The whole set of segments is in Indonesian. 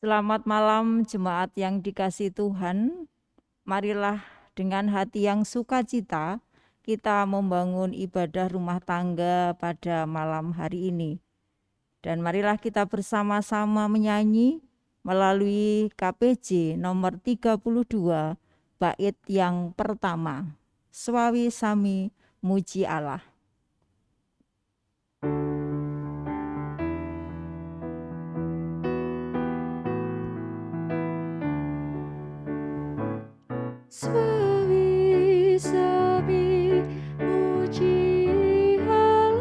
Selamat malam jemaat yang dikasihi Tuhan. Marilah dengan hati yang sukacita kita membangun ibadah rumah tangga pada malam hari ini. Dan marilah kita bersama-sama menyanyi melalui KPJ nomor 32 bait yang pertama. Swawi Sami Muji Allah. Swawi Sami Muji Allah,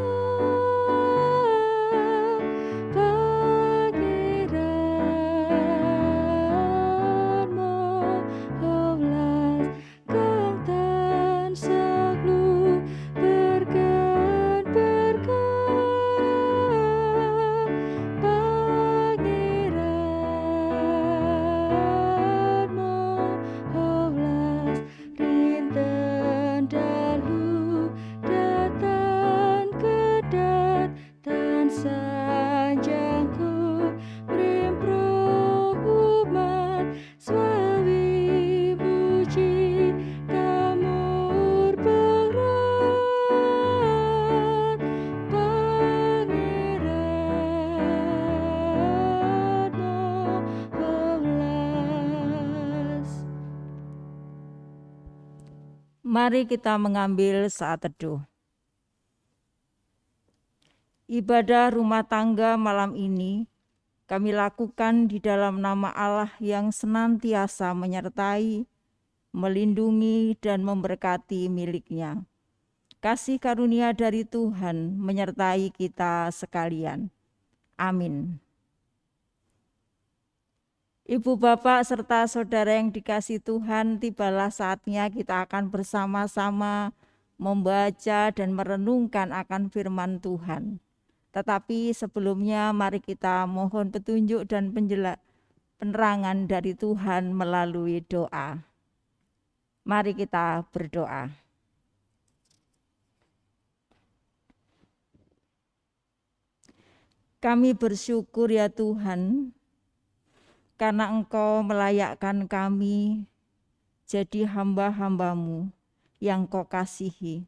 Pangeran Mahawelas kang tansah berkenan berkah, Pangeran Mahawelas rinten dalu datang kedat sanjangku mrimpro umat swawi muji kamur berat Pangeran Mahawelas. Mari kita mengambil saat teduh. Ibadah rumah tangga malam ini kami lakukan di dalam nama Allah yang senantiasa menyertai, melindungi, dan memberkati miliknya. Kasih karunia dari Tuhan menyertai kita sekalian. Amin. Ibu, Bapak, serta saudara yang dikasihi Tuhan, tibalah saatnya kita akan bersama-sama membaca dan merenungkan akan firman Tuhan. Tetapi sebelumnya mari kita mohon petunjuk dan penerangan dari Tuhan melalui doa. Mari kita berdoa. Kami bersyukur ya Tuhan, karena Engkau melayakkan kami jadi hamba-hamba-Mu yang Kau kasihi.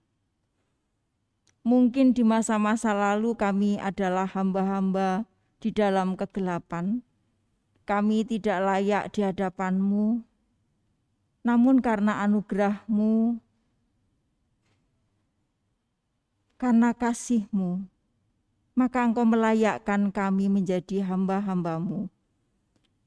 Mungkin di masa-masa lalu kami adalah hamba-hamba di dalam kegelapan. Kami tidak layak di hadapan-Mu, namun karena anugerah-Mu, karena kasih-Mu, maka Engkau melayakkan kami menjadi hamba-hamba-Mu.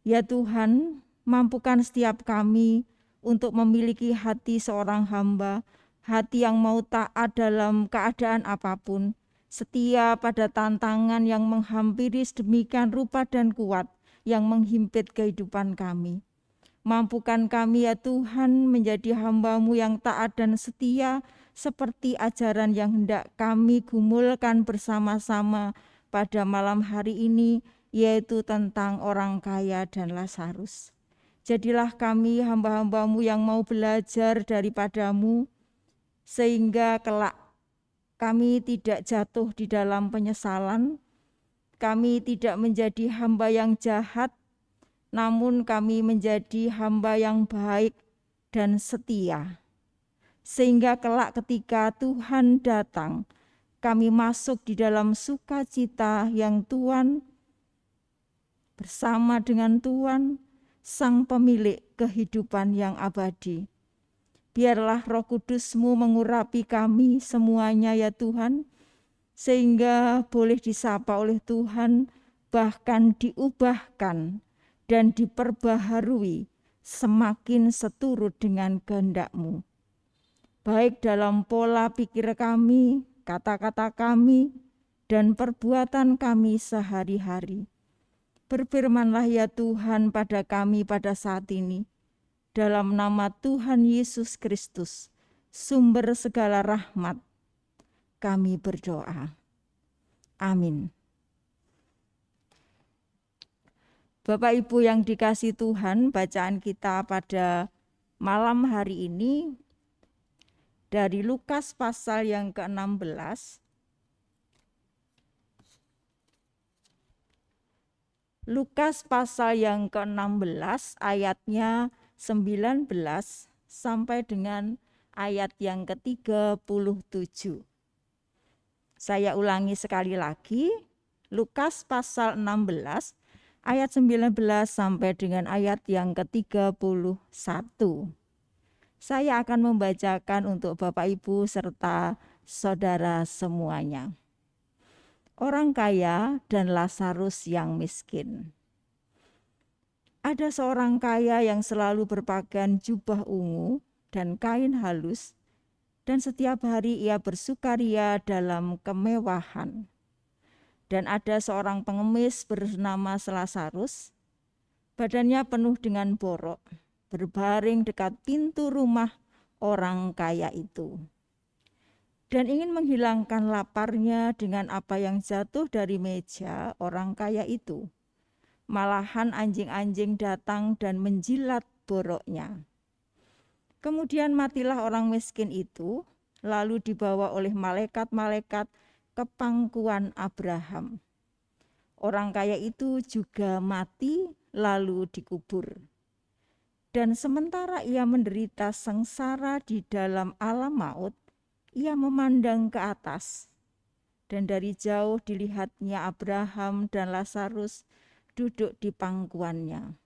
Ya Tuhan, mampukan setiap kami untuk memiliki hati seorang hamba, hati yang mau taat dalam keadaan apapun, setia pada tantangan yang menghampiri sedemikian rupa dan kuat yang menghimpit kehidupan kami. Mampukan kami ya Tuhan menjadi hamba-Mu yang taat dan setia seperti ajaran yang hendak kami gumulkan bersama-sama pada malam hari ini, yaitu tentang orang kaya dan Lazarus. Jadilah kami hamba-hamba-Mu yang mau belajar daripada-Mu, sehingga kelak kami tidak jatuh di dalam penyesalan, kami tidak menjadi hamba yang jahat, namun kami menjadi hamba yang baik dan setia. Sehingga kelak ketika Tuhan datang, kami masuk di dalam sukacita yang Tuhan bersama dengan Tuhan, Sang Pemilik kehidupan yang abadi. Biarlah Roh Kudus-Mu mengurapi kami semuanya ya Tuhan, sehingga boleh disapa oleh Tuhan, bahkan diubahkan dan diperbaharui semakin seturut dengan kehendak-Mu. Baik dalam pola pikir kami, kata-kata kami, dan perbuatan kami sehari-hari. Berfirmanlah ya Tuhan pada kami pada saat ini, dalam nama Tuhan Yesus Kristus, sumber segala rahmat, kami berdoa. Amin. Bapak Ibu yang dikasihi Tuhan, bacaan kita pada malam hari ini dari Lukas pasal yang ke-16 Lukas pasal yang ke-16 ayatnya 19 sampai dengan ayat yang ke-37. Saya ulangi sekali lagi, Lukas pasal 16 ayat 19 sampai dengan ayat yang ke-31. Saya akan membacakan untuk Bapak Ibu serta saudara semuanya. Orang kaya dan Lazarus yang miskin. Ada seorang kaya yang selalu berpakaian jubah ungu dan kain halus, dan setiap hari ia bersukaria dalam kemewahan. Dan ada seorang pengemis bernama Lazarus, badannya penuh dengan borok, berbaring dekat pintu rumah orang kaya itu. Dan ingin menghilangkan laparnya dengan apa yang jatuh dari meja orang kaya itu. Malahan anjing-anjing datang dan menjilat boroknya. Kemudian matilah orang miskin itu, lalu dibawa oleh malaikat-malaikat ke pangkuan Abraham. Orang kaya itu juga mati lalu dikubur. Dan sementara ia menderita sengsara di dalam alam maut, ia memandang ke atas. Dan dari jauh dilihatnya Abraham dan Lazarus duduk di pangkuannya.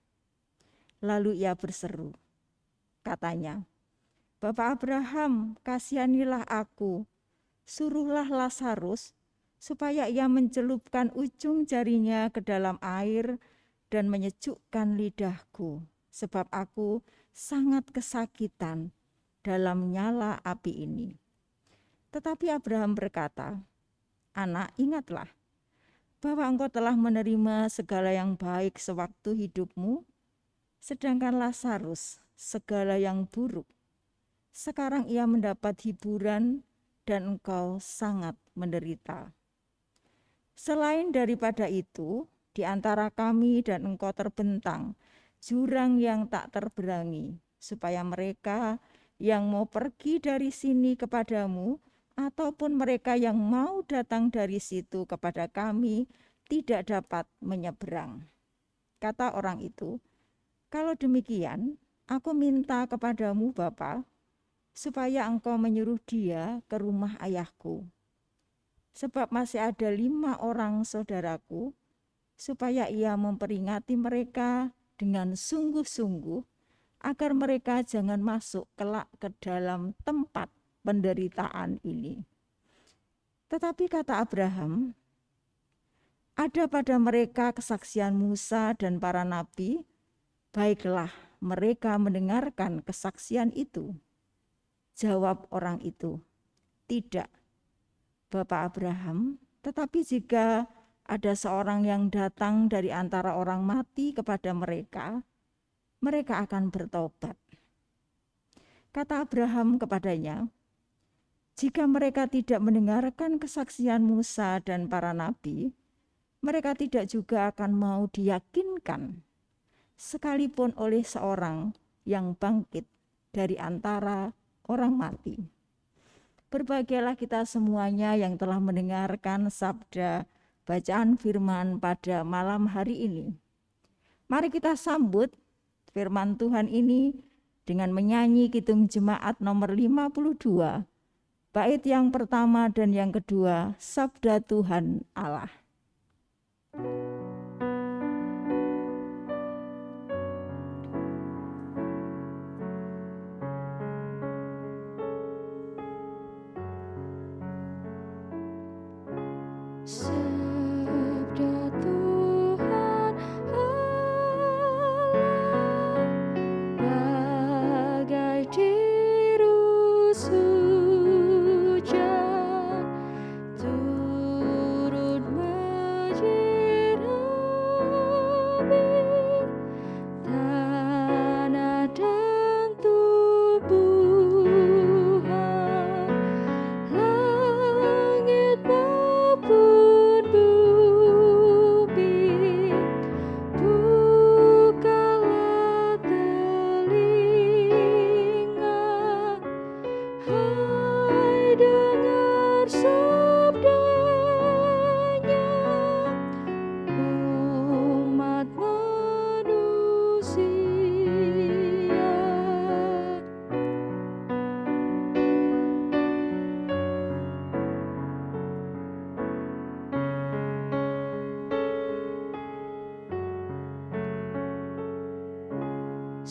Lalu ia berseru, katanya, "Bapak Abraham, kasihanilah aku. Suruhlah Lazarus supaya ia mencelupkan ujung jarinya ke dalam air dan menyejukkan lidahku, sebab aku sangat kesakitan dalam nyala api ini." Tetapi Abraham berkata, "Anak, ingatlah bahwa engkau telah menerima segala yang baik sewaktu hidupmu, sedangkan Lazarus segala yang buruk. Sekarang ia mendapat hiburan dan engkau sangat menderita. Selain daripada itu, di antara kami dan engkau terbentang jurang yang tak terberangi, supaya mereka yang mau pergi dari sini kepadamu ataupun mereka yang mau datang dari situ kepada kami tidak dapat menyeberang." Kata orang itu, "Kalau demikian, aku minta kepadamu Bapa, supaya engkau menyuruh dia ke rumah ayahku. Sebab masih ada 5 orang saudaraku, supaya ia memperingati mereka dengan sungguh-sungguh, agar mereka jangan masuk kelak ke dalam tempat penderitaan ini." Tetapi kata Abraham, "Ada pada mereka kesaksian Musa dan para nabi, baiklah mereka mendengarkan kesaksian itu." Jawab orang itu, "Tidak, Bapak Abraham, tetapi jika ada seorang yang datang dari antara orang mati kepada mereka, mereka akan bertobat." Kata Abraham kepadanya, "Jika mereka tidak mendengarkan kesaksian Musa dan para nabi, mereka tidak juga akan mau diyakinkan, sekalipun oleh seorang yang bangkit dari antara orang mati." Berbahagialah kita semuanya yang telah mendengarkan sabda bacaan firman pada malam hari ini. Mari kita sambut firman Tuhan ini dengan menyanyi Kidung Jemaat nomor 52, bait yang pertama dan yang kedua, Sabda Tuhan Allah. Sabda Tuhan Allah bagai tirus hujan turun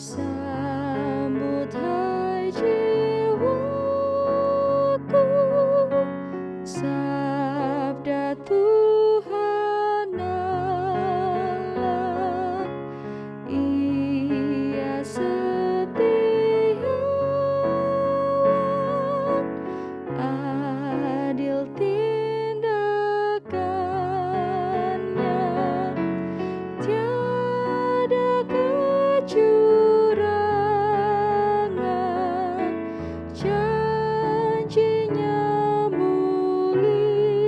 Sambut hai jiwaku, sabda Tuhan Allah, Ia setiawan, adil tindakannya, tiada kecurangan, janjinya mulia.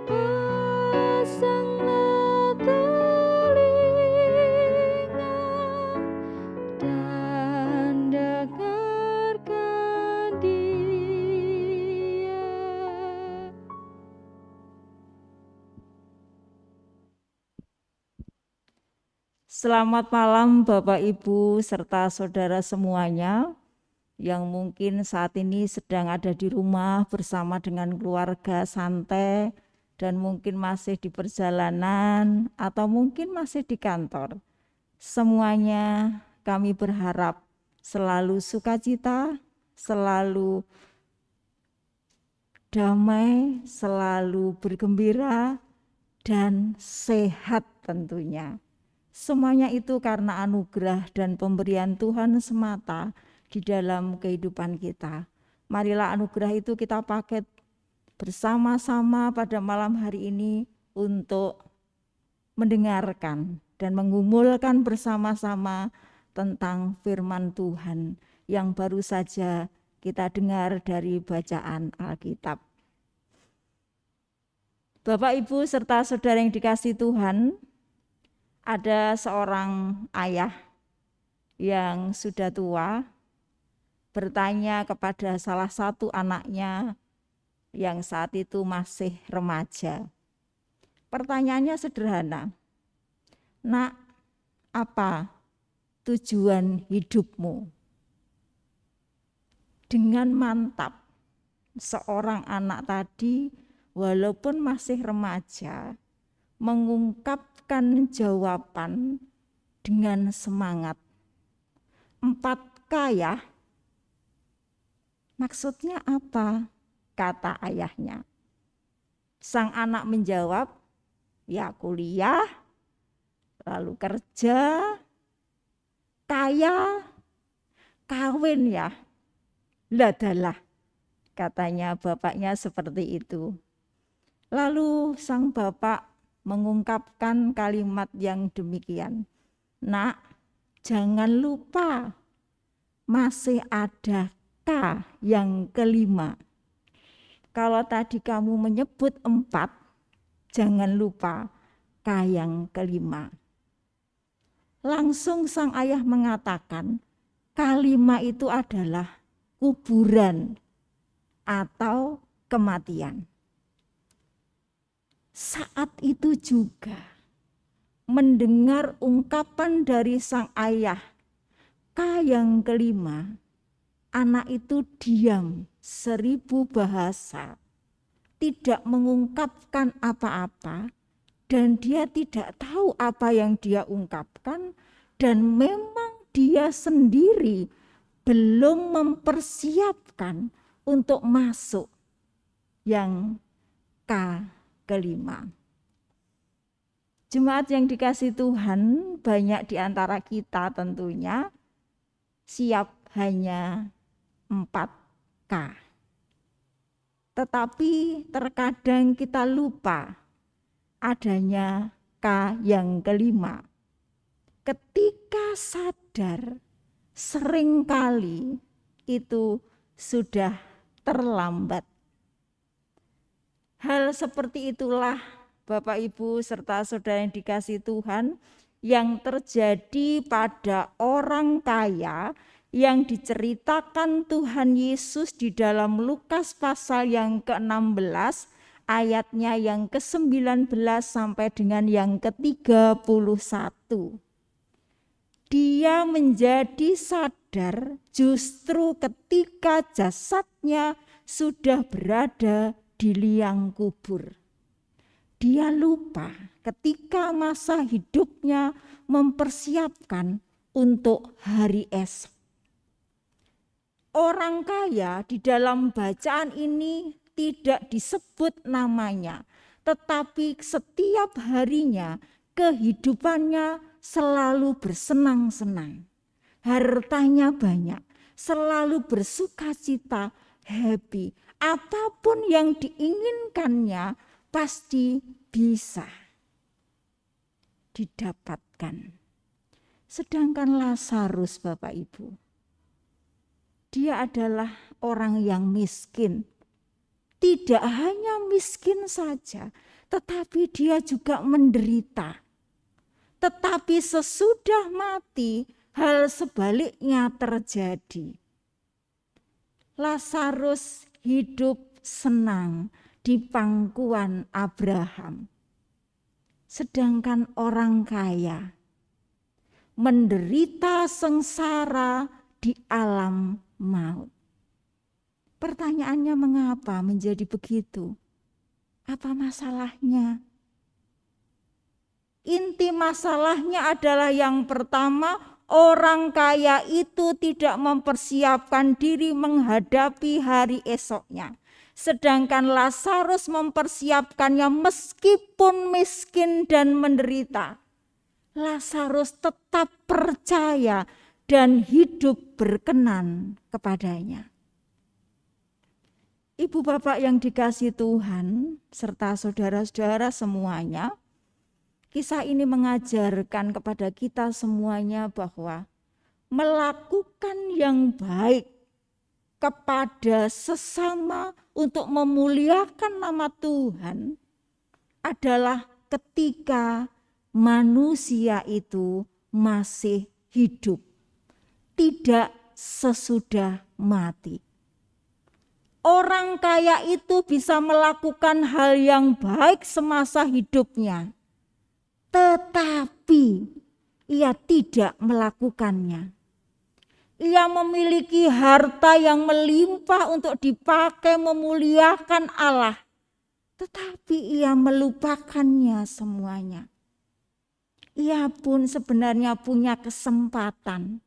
Pasanglah telinga dan dengarkan Dia. Selamat malam Bapak Ibu serta saudara semuanya yang mungkin saat ini sedang ada di rumah bersama dengan keluarga santai dan mungkin masih di perjalanan atau mungkin masih di kantor. Semuanya kami berharap selalu sukacita, selalu damai, selalu bergembira dan sehat tentunya. Semuanya itu karena anugerah dan pemberian Tuhan semata di dalam kehidupan kita. Marilah anugerah itu kita pakai bersama-sama pada malam hari ini untuk mendengarkan dan mengumulkan bersama-sama tentang firman Tuhan yang baru saja kita dengar dari bacaan Alkitab. Bapak, Ibu, serta saudara yang dikasihi Tuhan, ada seorang ayah yang sudah tua bertanya kepada salah satu anaknya yang saat itu masih remaja. Pertanyaannya sederhana, "Nak, apa tujuan hidupmu?" Dengan mantap, seorang anak tadi walaupun masih remaja mengungkapkan jawaban dengan semangat. 4K ya? Maksudnya apa? Kata ayahnya. Sang anak menjawab, ya kuliah, lalu kerja, kaya, kawin ya. Ladalah, katanya bapaknya seperti itu. Lalu sang bapak mengungkapkan kalimat yang demikian. "Nak, jangan lupa masih ada K yang kelima. Kalau tadi kamu menyebut 4, jangan lupa K yang kelima." Langsung sang ayah mengatakan, kelima itu adalah kuburan atau kematian. Saat itu juga mendengar ungkapan dari sang ayah K yang kelima, anak itu diam 1000 bahasa, tidak mengungkapkan apa-apa, dan dia tidak tahu apa yang dia ungkapkan, dan memang dia sendiri belum mempersiapkan untuk masuk yang K kelima. Jemaat yang dikasihi Tuhan, banyak di antara kita tentunya siap hanya 4K. Tetapi terkadang kita lupa adanya K yang kelima. Ketika sadar, seringkali itu sudah terlambat. Hal seperti itulah Bapak, Ibu, serta saudara yang dikasihi Tuhan yang terjadi pada orang kaya yang diceritakan Tuhan Yesus di dalam Lukas pasal yang ke-16 ayatnya yang ke-19 sampai dengan yang ke-31. Dia menjadi sadar justru ketika jasadnya sudah berada di liang kubur. dia lupa ketika masa hidupnya mempersiapkan untuk hari esok. Orang kaya di dalam bacaan ini tidak disebut namanya, tetapi setiap harinya kehidupannya selalu bersenang-senang. Hartanya banyak, selalu bersukacita, happy. Apapun yang diinginkannya pasti bisa didapatkan. Sedangkan Lazarus, Bapak Ibu, dia adalah orang yang miskin. Tidak hanya miskin saja, tetapi dia juga menderita. Tetapi sesudah mati, hal sebaliknya terjadi. Lazarus hidup senang di pangkuan Abraham. Sedangkan orang kaya menderita sengsara di alam maut. Pertanyaannya, mengapa menjadi begitu? Apa masalahnya? Inti masalahnya adalah yang pertama, orang kaya itu tidak mempersiapkan diri menghadapi hari esoknya. Sedangkan Lazarus mempersiapkannya meskipun miskin dan menderita. Lazarus tetap percaya dan hidup berkenan kepadanya. Ibu bapak yang dikasihi Tuhan serta saudara-saudara semuanya, kisah ini mengajarkan kepada kita semuanya bahwa melakukan yang baik kepada sesama untuk memuliakan nama Tuhan adalah ketika manusia itu masih hidup, tidak sesudah mati. Orang kaya itu bisa melakukan hal yang baik semasa hidupnya, tetapi ia tidak melakukannya. Ia memiliki harta yang melimpah untuk dipakai memuliakan Allah, tetapi ia melupakannya semuanya. Ia pun sebenarnya punya kesempatan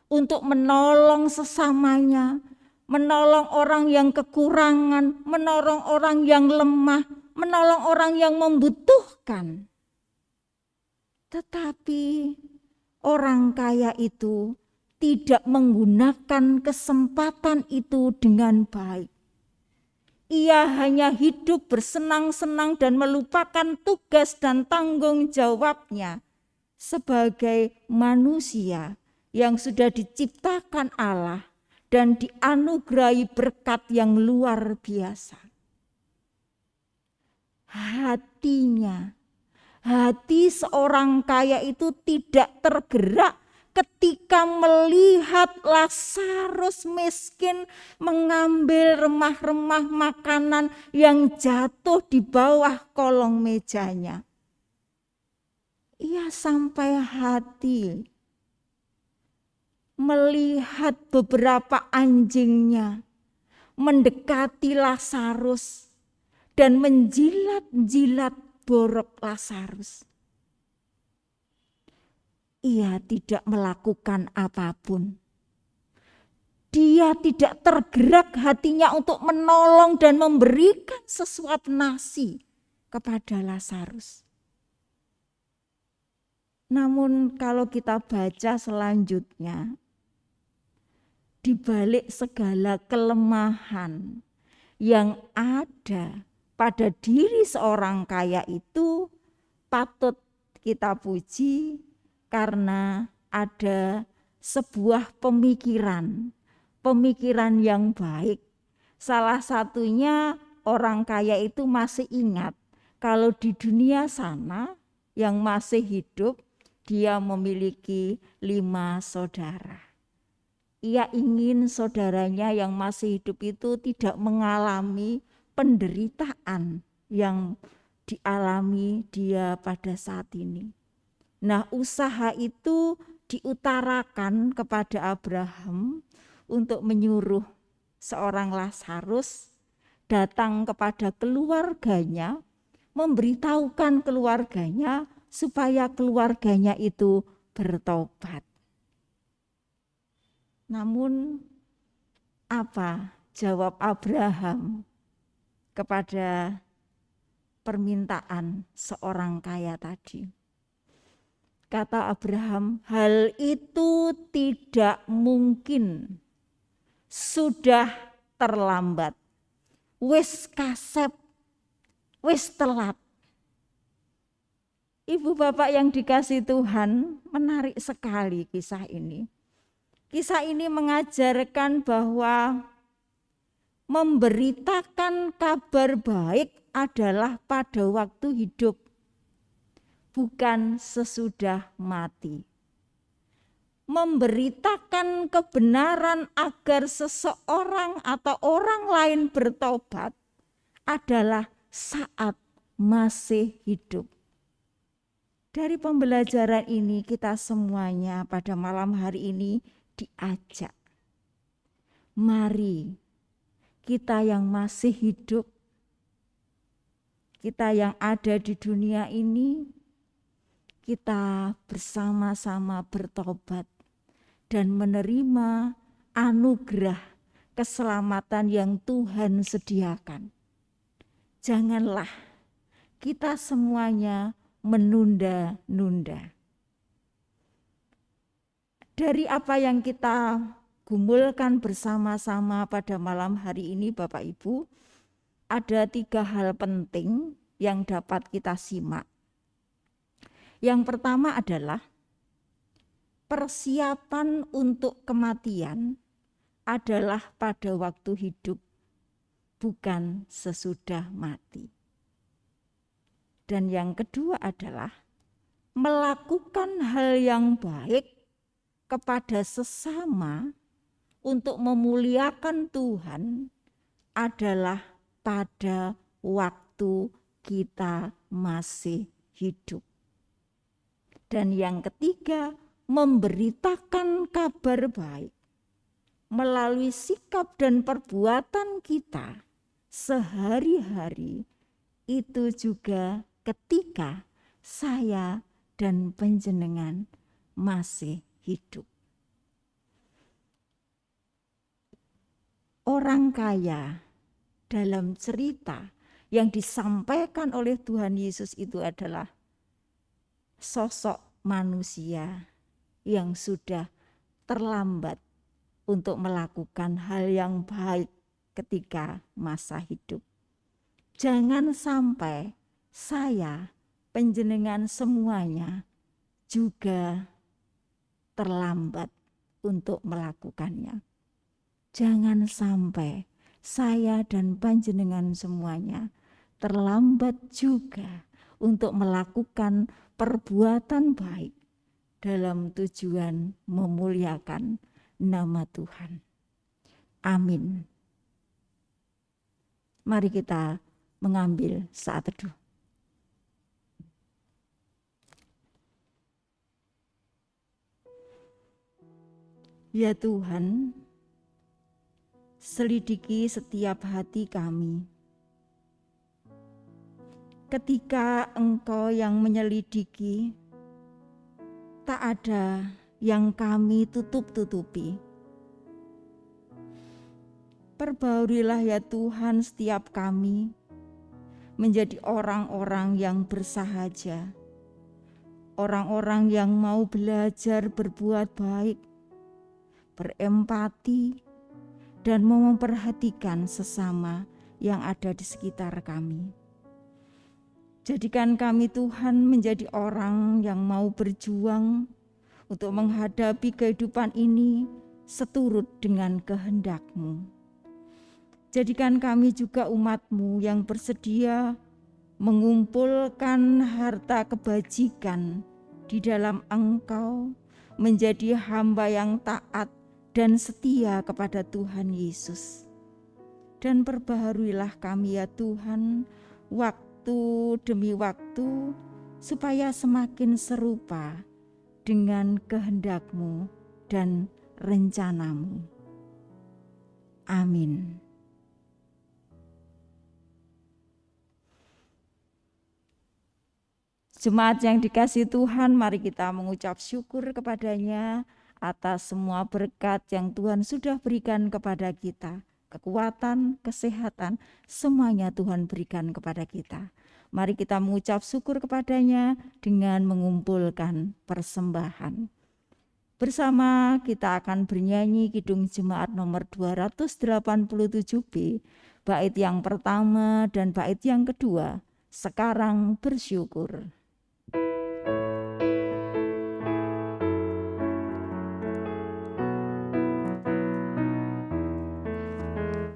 untuk menolong sesamanya, menolong orang yang kekurangan, menolong orang yang lemah, menolong orang yang membutuhkan. Tetapi orang kaya itu tidak menggunakan kesempatan itu dengan baik. Ia hanya hidup bersenang-senang dan melupakan tugas dan tanggung jawabnya sebagai manusia yang sudah diciptakan Allah dan dianugerahi berkat yang luar biasa. Hati seorang kaya itu tidak tergerak ketika melihat Lazarus miskin mengambil remah-remah makanan yang jatuh di bawah kolong mejanya. Ia sampai hati melihat beberapa anjingnya mendekati Lazarus dan menjilat-jilat borok Lazarus. Ia tidak melakukan apapun. Dia tidak tergerak hatinya untuk menolong dan memberikan sesuap nasi kepada Lazarus. Namun kalau kita baca selanjutnya, di balik segala kelemahan yang ada pada diri seorang kaya itu patut kita puji karena ada sebuah pemikiran yang baik. Salah satunya orang kaya itu masih ingat kalau di dunia sana yang masih hidup dia memiliki 5 saudara. Ia ingin saudaranya yang masih hidup itu tidak mengalami penderitaan yang dialami dia pada saat ini. Nah, usaha itu diutarakan kepada Abraham untuk menyuruh seorang Lazarus datang kepada keluarganya memberitahukan keluarganya supaya keluarganya itu bertobat. Namun apa jawab Abraham kepada permintaan seorang kaya tadi? Kata Abraham, hal itu tidak mungkin. Sudah terlambat. Wis kasep, wis telat. Ibu bapak yang dikasih Tuhan, menarik sekali kisah ini. Kisah ini mengajarkan bahwa memberitakan kabar baik adalah pada waktu hidup, bukan sesudah mati. Memberitakan kebenaran agar seseorang atau orang lain bertobat adalah saat masih hidup. Dari pembelajaran ini kita semuanya pada malam hari ini diajak. Mari kita yang masih hidup, kita yang ada di dunia ini, kita bersama-sama bertobat dan menerima anugerah keselamatan yang Tuhan sediakan. Janganlah kita semuanya menunda-nunda. Dari apa yang kita gumulkan bersama-sama pada malam hari ini Bapak Ibu, ada 3 hal penting yang dapat kita simak. Yang pertama adalah persiapan untuk kematian adalah pada waktu hidup, bukan sesudah mati. Dan yang kedua adalah melakukan hal yang baik kepada sesama untuk memuliakan Tuhan adalah pada waktu kita masih hidup. Dan yang ketiga, memberitakan kabar baik melalui sikap dan perbuatan kita sehari-hari, itu juga ketika saya dan panjenengan masih hidup. Orang kaya dalam cerita yang disampaikan oleh Tuhan Yesus itu adalah sosok manusia yang sudah terlambat untuk melakukan hal yang baik ketika masa hidup. Jangan sampai saya, panjenengan semuanya juga terlambat untuk melakukannya. Jangan sampai saya dan panjenengan semuanya terlambat juga untuk melakukan perbuatan baik dalam tujuan memuliakan nama Tuhan. Amin. Mari kita mengambil saat teduh. Ya Tuhan, selidiki setiap hati kami. Ketika Engkau yang menyelidiki, tak ada yang kami tutup-tutupi. Perbaurilah ya Tuhan setiap kami menjadi orang-orang yang bersahaja, orang-orang yang mau belajar berbuat baik, berempati, dan mau memperhatikan sesama yang ada di sekitar kami. Jadikan kami Tuhan menjadi orang yang mau berjuang untuk menghadapi kehidupan ini seturut dengan kehendak-Mu. Jadikan kami juga umat-Mu yang bersedia mengumpulkan harta kebajikan di dalam Engkau, menjadi hamba yang taat dan setia kepada Tuhan Yesus. Dan perbaharuilah kami ya Tuhan, waktu demi waktu, supaya semakin serupa dengan kehendak-Mu dan rencana-Mu. Amin. Jemaat yang dikasihi Tuhan, mari kita mengucap syukur kepada-Nya atas semua berkat yang Tuhan sudah berikan kepada kita. Kekuatan, kesehatan, semuanya Tuhan berikan kepada kita. Mari kita mengucap syukur kepada-Nya dengan mengumpulkan persembahan. Bersama kita akan bernyanyi Kidung Jemaat nomor 287B, bait yang pertama dan bait yang kedua, Sekarang Bersyukur.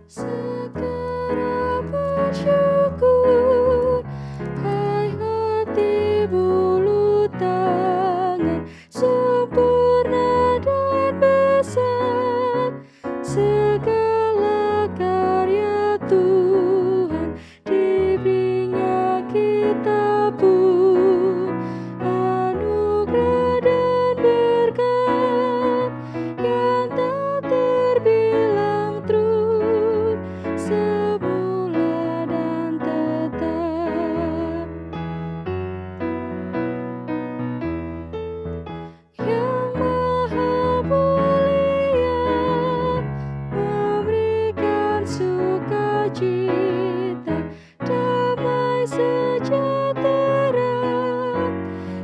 Sekarang bersyukur, hai hati bulu tangan, sempurna dan besar segala karya Tuhan, diberinya kita pun anugerah dan berkat yang tak terbilang turut semula dan tetap, yang maha mulia memberikan sukacita, damai sejahtera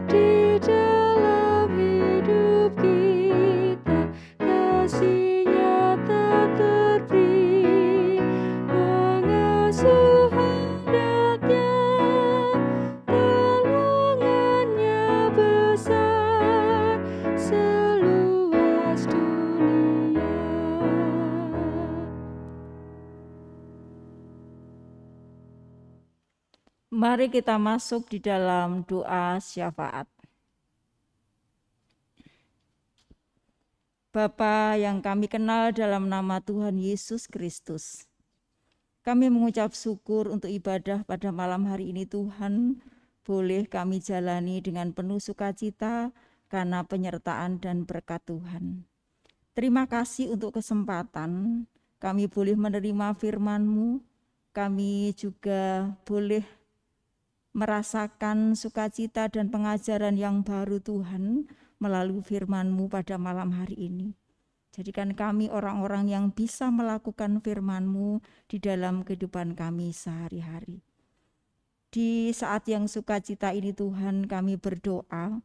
di dalam hidup kita, kasih-Nya tak terperi, mengasuh anak-Nya, tolongan-Nya besar seluas dunia. Mari kita masuk di dalam doa syafaat. Bapa yang kami kenal dalam nama Tuhan Yesus Kristus, kami mengucap syukur untuk ibadah pada malam hari ini Tuhan, boleh kami jalani dengan penuh sukacita karena penyertaan dan berkat Tuhan. Terima kasih untuk kesempatan kami boleh menerima firman-Mu, kami juga boleh merasakan sukacita dan pengajaran yang baru Tuhan melalui firman-Mu pada malam hari ini. Jadikan kami orang-orang yang bisa melakukan firman-Mu di dalam kehidupan kami sehari-hari. Di saat yang sukacita ini Tuhan, kami berdoa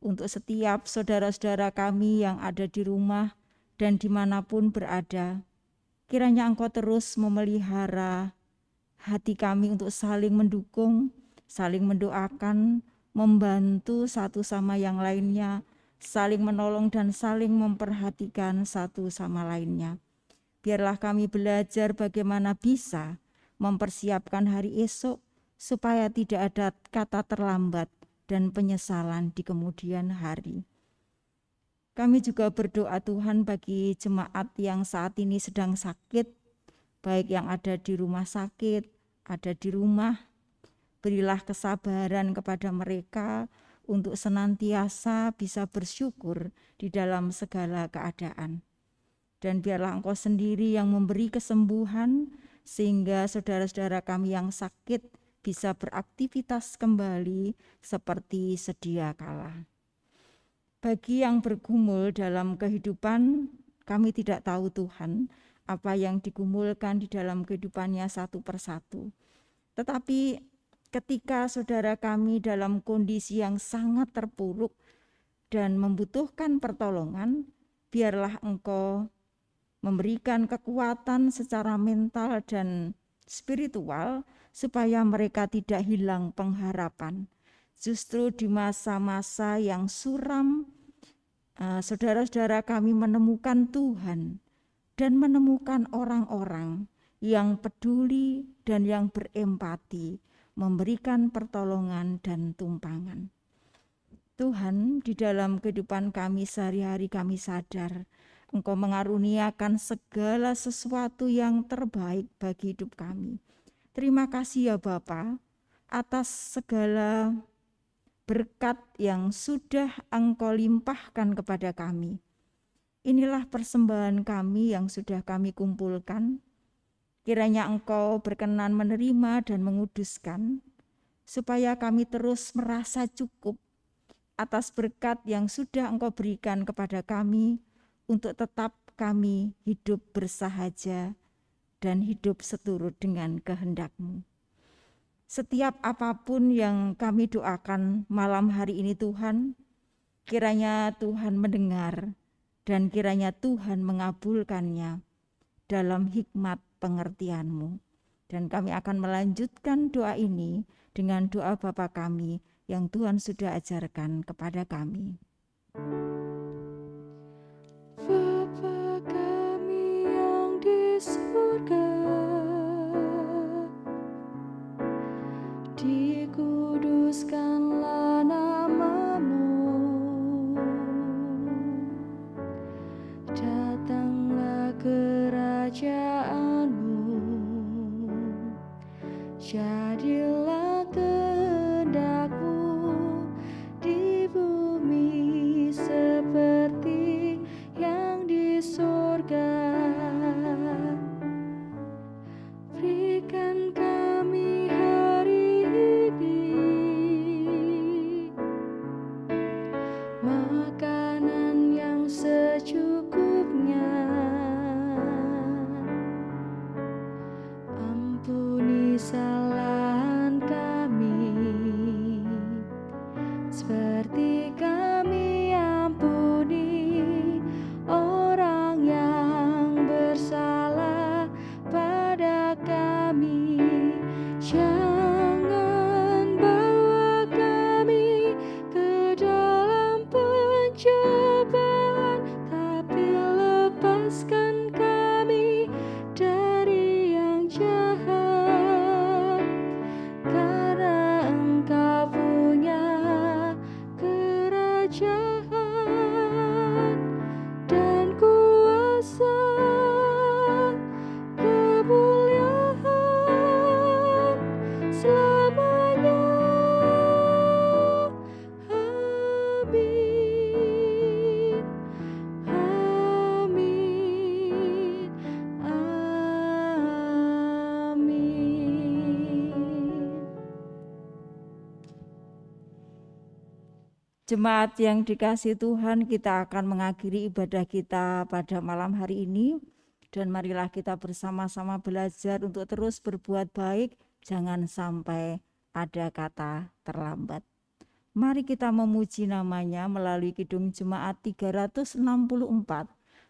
untuk setiap saudara-saudara kami yang ada di rumah dan dimanapun berada. Kiranya Engkau terus memelihara hati kami untuk saling mendukung, saling mendoakan, membantu satu sama yang lainnya, saling menolong dan saling memperhatikan satu sama lainnya. Biarlah kami belajar bagaimana bisa mempersiapkan hari esok supaya tidak ada kata terlambat dan penyesalan di kemudian hari. Kami juga berdoa Tuhan bagi jemaat yang saat ini sedang sakit, baik yang ada di rumah sakit, ada di rumah. Berilah kesabaran kepada mereka untuk senantiasa bisa bersyukur di dalam segala keadaan. Dan biarlah Engkau sendiri yang memberi kesembuhan sehingga saudara-saudara kami yang sakit bisa beraktivitas kembali seperti sedia kala. Bagi yang bergumul dalam kehidupan, kami tidak tahu Tuhan apa yang digumulkan di dalam kehidupannya satu persatu. Tetapi ketika saudara kami dalam kondisi yang sangat terpuruk dan membutuhkan pertolongan, biarlah Engkau memberikan kekuatan secara mental dan spiritual supaya mereka tidak hilang pengharapan. Justru di masa-masa yang suram, saudara-saudara kami menemukan Tuhan dan menemukan orang-orang yang peduli dan yang berempati, memberikan pertolongan dan tumpangan. Tuhan, di dalam kehidupan kami sehari-hari kami sadar Engkau mengaruniakan segala sesuatu yang terbaik bagi hidup kami. Terima kasih ya Bapa atas segala berkat yang sudah Engkau limpahkan kepada kami. Inilah persembahan kami yang sudah kami kumpulkan. Kiranya Engkau berkenan menerima dan menguduskan, supaya kami terus merasa cukup atas berkat yang sudah Engkau berikan kepada kami untuk tetap kami hidup bersahaja dan hidup seturut dengan kehendak-Mu. Setiap apapun yang kami doakan malam hari ini Tuhan, kiranya Tuhan mendengar dan kiranya Tuhan mengabulkannya dalam hikmat pengertian-Mu. Dan kami akan melanjutkan doa ini dengan doa Bapa kami yang Tuhan sudah ajarkan kepada kami. Bapa kami yang di surga, dikuduskanlah nama-Mu, datanglah kerajaan-Mu, jadilah kehendak-Mu di bumi seperti yang di surga. Berikan kami hari ini makanan yang secukupnya. Ampuni kesalahan kami, seperti kami ampuni orang yang bersalah pada kami. Jangan bawa kami ke dalam pencobaan, tapi lepaskan kami dari yang jahat. Karena Engkau punya kerajaan dan kuasa, kemuliaan selamanya. Amin. Amin. Amin. Jemaat yang dikasihi Tuhan, kita akan mengakhiri ibadah kita pada malam hari ini. Dan marilah kita bersama-sama belajar untuk terus berbuat baik, jangan sampai ada kata terlambat. Mari kita memuji namanya melalui Kidung Jemaat 364,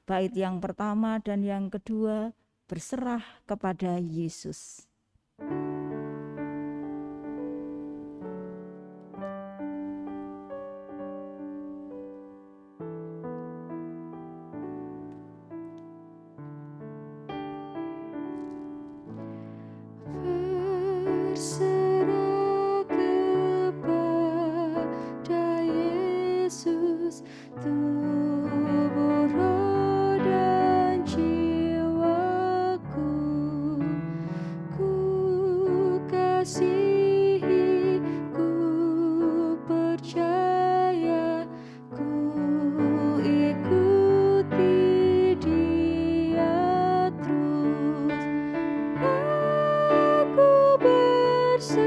bait yang pertama dan yang kedua, berserah kepada Yesus. Berserah kepada Yesus, tubuh, roh, dan jiwaku. Ku kasihi, ku percaya, ku ikuti Dia terus. Aku berserah,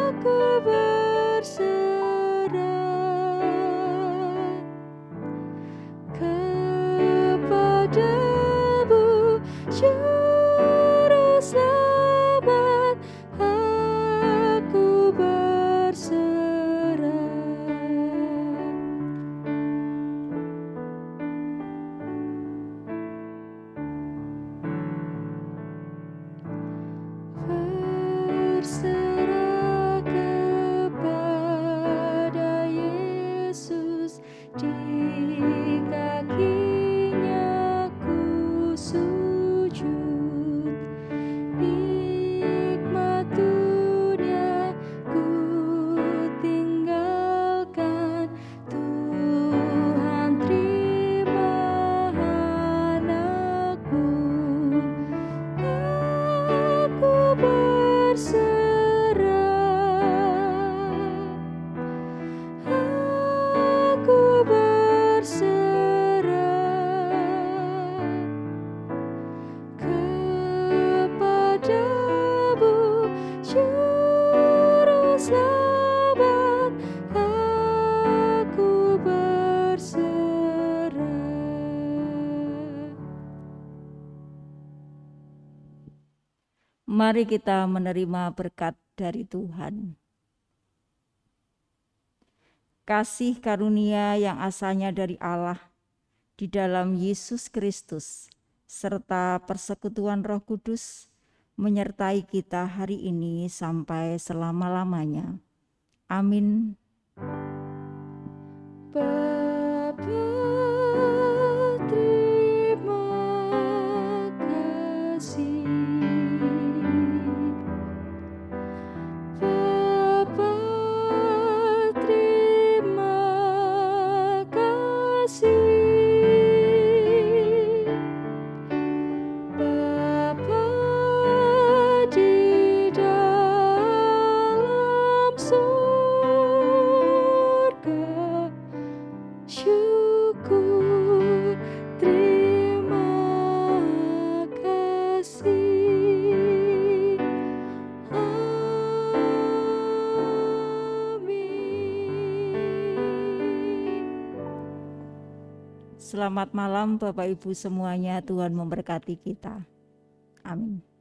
aku berserah kepadamu, Juru Selamat. Aku berserah. Berserah kepada Yesus, di kakinya ku sujud. Nikmat dunia ku tinggalkan, Tuhan terima anakku. Aku berserah, aku berserah kepadamu, sabat, aku berserah. Mari kita menerima berkat dari Tuhan. Kasih karunia yang asalnya dari Allah di dalam Yesus Kristus serta persekutuan Roh Kudus menyertai kita hari ini sampai selama-lamanya. Amin. Bapa, terima kasih. Bapa, terima kasih. Bapa di dalam surga, syukur, terima kasih. Amin. Selamat malam Bapak Ibu semuanya, Tuhan memberkati kita. Amin.